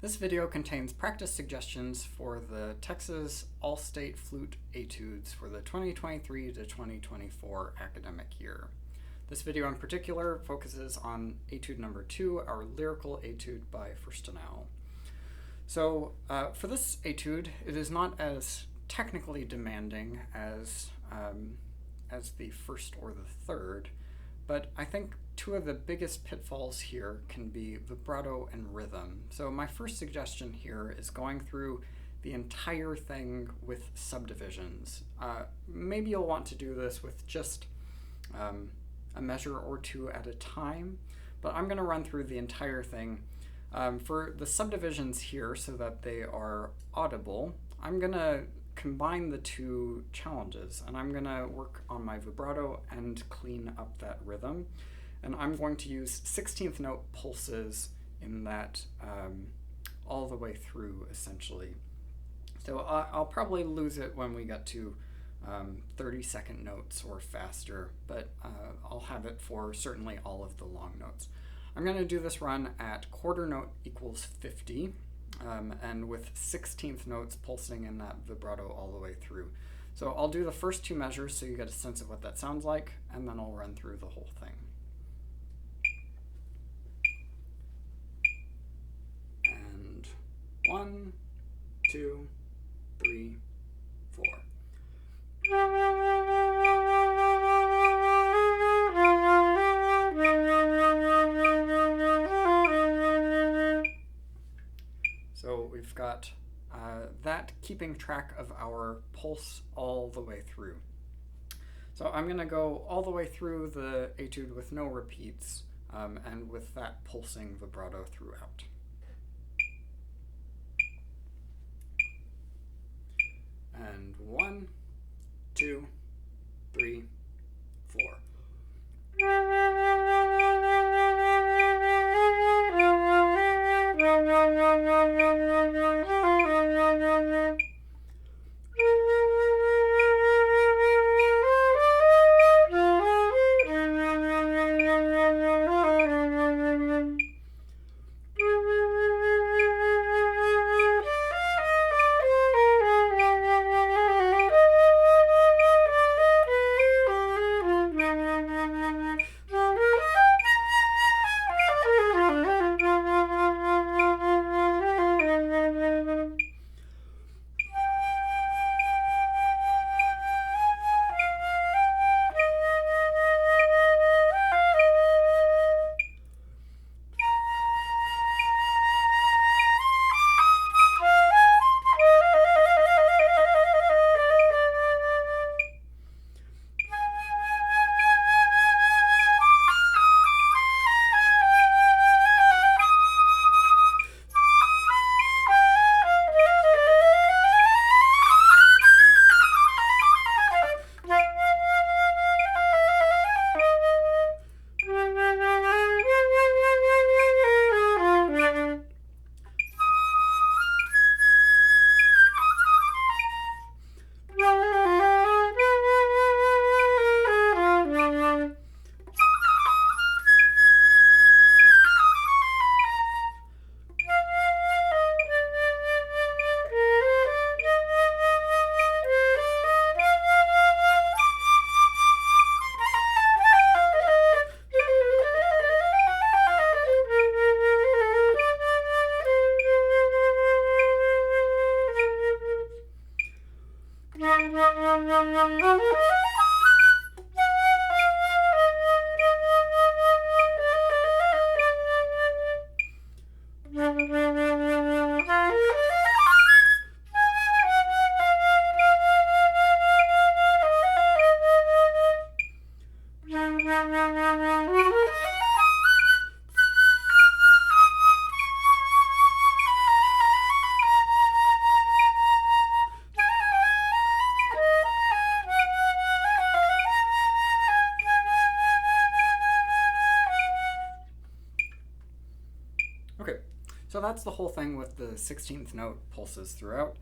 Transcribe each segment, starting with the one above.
This video contains practice suggestions for the Texas All-State Flute Etudes for the 2023 to 2024 academic year. This video in particular focuses on Etude number 2, our lyrical etude by Fürstenau. So for this etude, it is not as technically demanding as the first or the third, but I think two of the biggest pitfalls here can be vibrato and rhythm. So my first suggestion here is going through the entire thing with subdivisions. Maybe you'll want to do this with just a measure or two at a time, but I'm going to run through the entire thing. For the subdivisions here, so that they are audible, I'm going to combine the two challenges, and I'm going to work on my vibrato and clean up that rhythm. And I'm going to use 16th note pulses in that all the way through, essentially. So I'll probably lose it when we get to 30-second notes or faster, but I'll have it for certainly all of the long notes. I'm going to do this run at quarter note equals 50, and with 16th notes pulsing in that vibrato all the way through. So I'll do the first two measures so you get a sense of what that sounds like, and then I'll run through the whole thing. And 1, 2, 3, 4. So we've got that keeping track of our pulse all the way through. So I'm going to go all the way through the etude with no repeats, and with that pulsing vibrato throughout. And 1, 2, 3, 4. Okay, so that's the whole thing with the 16th note pulses throughout.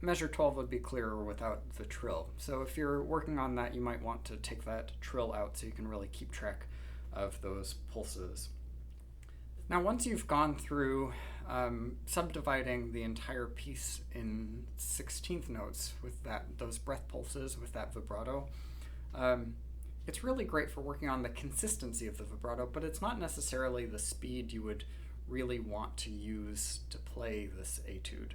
Measure 12 would be clearer without the trill. So if you're working on that, you might want to take that trill out so you can really keep track of those pulses. Now, once you've gone through subdividing the entire piece in 16th notes with those breath pulses, with that vibrato, it's really great for working on the consistency of the vibrato, but it's not necessarily the speed you would really want to use to play this etude.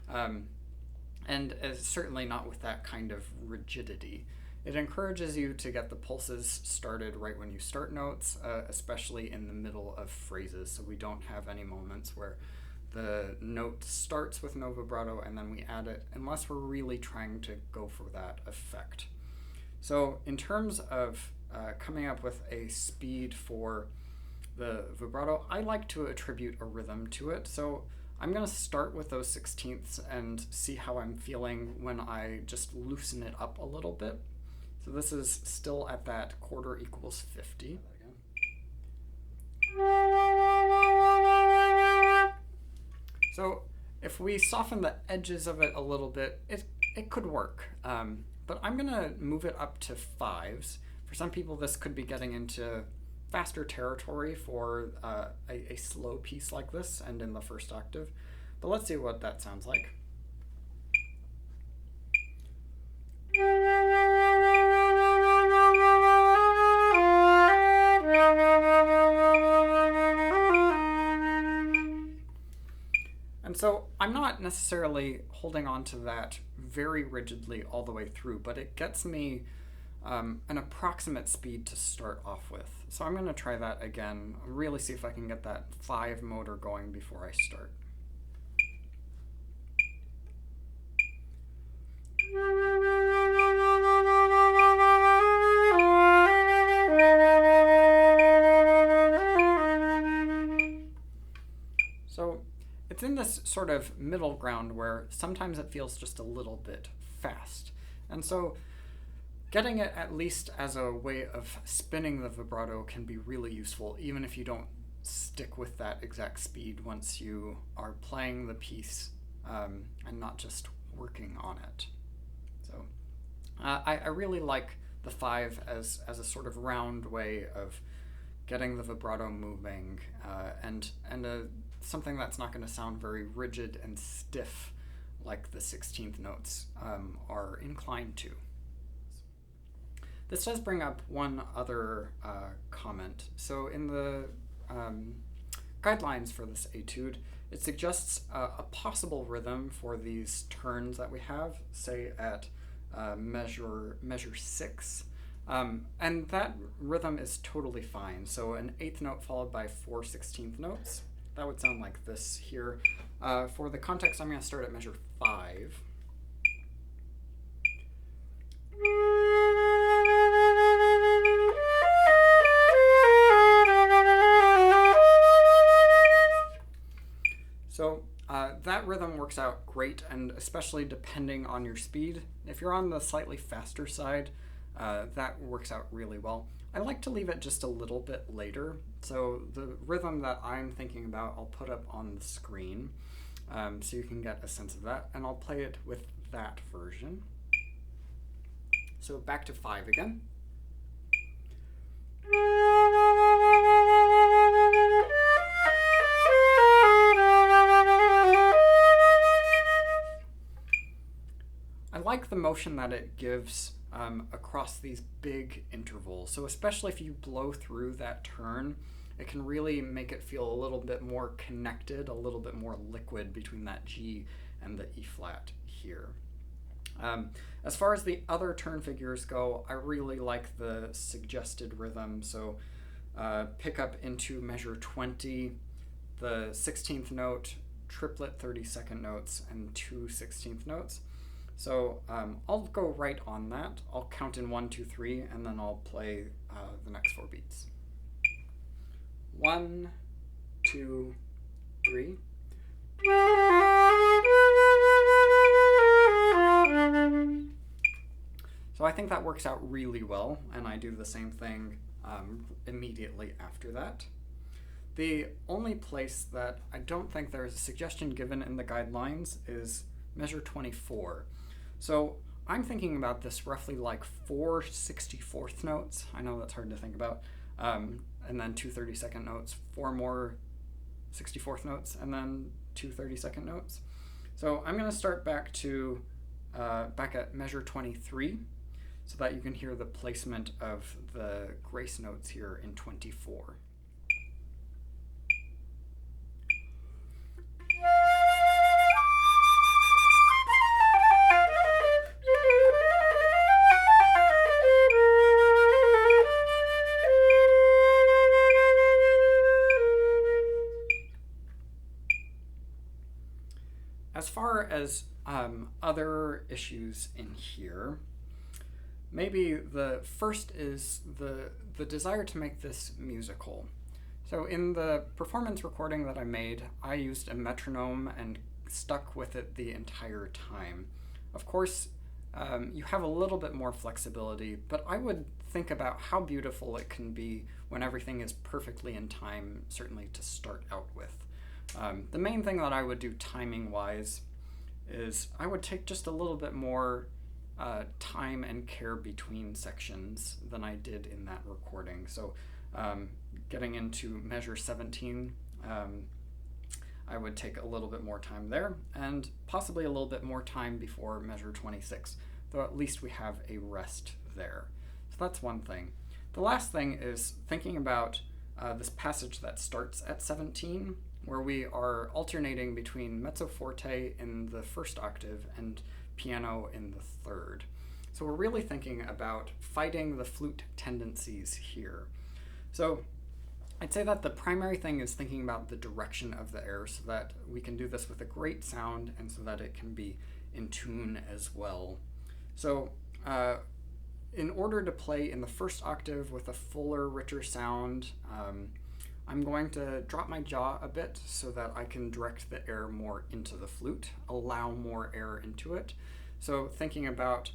And certainly not with that kind of rigidity. It encourages you to get the pulses started right when you start notes, especially in the middle of phrases, so we don't have any moments where the note starts with no vibrato and then we add it, unless we're really trying to go for that effect. So in terms of coming up with a speed for the vibrato, I like to attribute a rhythm to it. So I'm going to start with those 16ths and see how I'm feeling when I just loosen it up a little bit. So this is still at that quarter equals 50. So if we soften the edges of it a little bit, it could work. But I'm going to move it up to 5s. For some people, this could be getting into faster territory for a slow piece like this and in the first octave. But let's see what that sounds like. And so I'm not necessarily holding on to that very rigidly all the way through, but it gets me an approximate speed to start off with. So I'm going to try that again, really see if I can get that 5 motor going before I start. So it's in this sort of middle ground where sometimes it feels just a little bit fast. And so getting it at least as a way of spinning the vibrato can be really useful, even if you don't stick with that exact speed once you are playing the piece and not just working on it. So I really like the 5 as a sort of round way of getting the vibrato moving and something that's not going to sound very rigid and stiff like the 16th notes are inclined to. This does bring up one other comment. So in the guidelines for this etude, it suggests a possible rhythm for these turns that we have, say at measure 6. And that rhythm is totally fine. So an 8th note followed by 4 16th notes. That would sound like this here. For the context, I'm going to start at measure 5. So that rhythm works out great, and especially depending on your speed. If you're on the slightly faster side, that works out really well. I like to leave it just a little bit later. So the rhythm that I'm thinking about, I'll put up on the screen so you can get a sense of that, and I'll play it with that version. So back to 5 again. I like the motion that it gives across these big intervals. So especially if you blow through that turn, it can really make it feel a little bit more connected, a little bit more liquid between that G and the E flat here. As far as the other turn figures go, I really like the suggested rhythm. So pick up into measure 20, the 16th note, triplet 32nd notes, and 2 16th notes. So I'll go right on that. I'll count in 1, 2, 3, and then I'll play the next 4 beats. 1, 2, 3. So I think that works out really well, and I do the same thing immediately after that. The only place that I don't think there's a suggestion given in the guidelines is measure 24. So I'm thinking about this roughly like 4 64th notes. I know that's hard to think about. And then 2 32nd notes, 4 more 64th notes and then 2 30-second notes. So I'm going to start back at measure 23 so that you can hear the placement of the grace notes here in 24. As far as other issues in here, maybe the first is the desire to make this musical. So in the performance recording that I made, I used a metronome and stuck with it the entire time. Of course, you have a little bit more flexibility, but I would think about how beautiful it can be when everything is perfectly in time, certainly to start out with. The main thing that I would do timing-wise is I would take just a little bit more time and care between sections than I did in that recording. So getting into measure 17, I would take a little bit more time there, and possibly a little bit more time before measure 26, though at least we have a rest there. So that's one thing. The last thing is thinking about this passage that starts at 17, where we are alternating between mezzo forte in the first octave and piano in the third. So we're really thinking about fighting the flute tendencies here. So I'd say that the primary thing is thinking about the direction of the air so that we can do this with a great sound and so that it can be in tune as well. So in order to play in the first octave with a fuller, richer sound, I'm going to drop my jaw a bit so that I can direct the air more into the flute, allow more air into it. So thinking about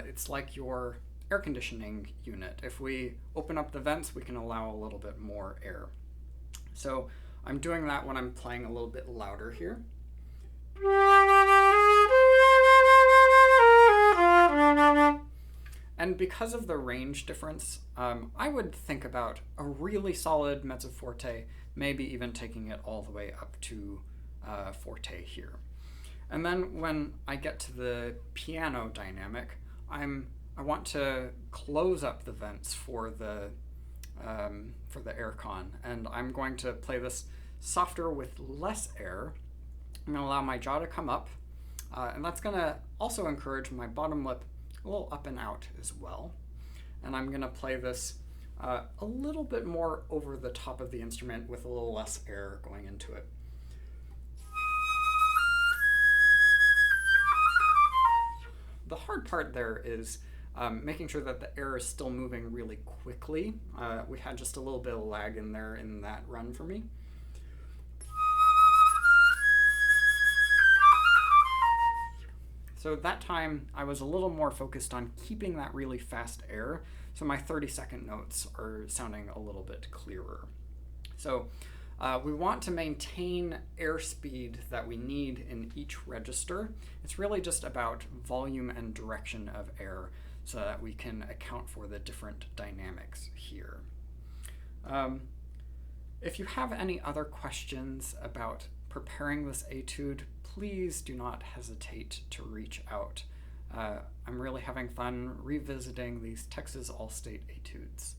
it's like your air conditioning unit. If we open up the vents, we can allow a little bit more air. So I'm doing that when I'm playing a little bit louder here. And because of the range difference, I would think about a really solid mezzo forte, maybe even taking it all the way up to forte here. And then when I get to the piano dynamic, I want to close up the vents for the air con, and I'm going to play this softer with less air. I'm going to allow my jaw to come up, and that's going to also encourage my bottom lip a little up and out as well. And I'm going to play this a little bit more over the top of the instrument with a little less air going into it. The hard part there is making sure that the air is still moving really quickly. We had just a little bit of lag in there in that run for me. So that time I was a little more focused on keeping that really fast air, so my 30-second notes are sounding a little bit clearer. So we want to maintain airspeed that we need in each register. It's really just about volume and direction of air so that we can account for the different dynamics here. If you have any other questions about preparing this etude, please do not hesitate to reach out. I'm really having fun revisiting these Texas All-State Etudes.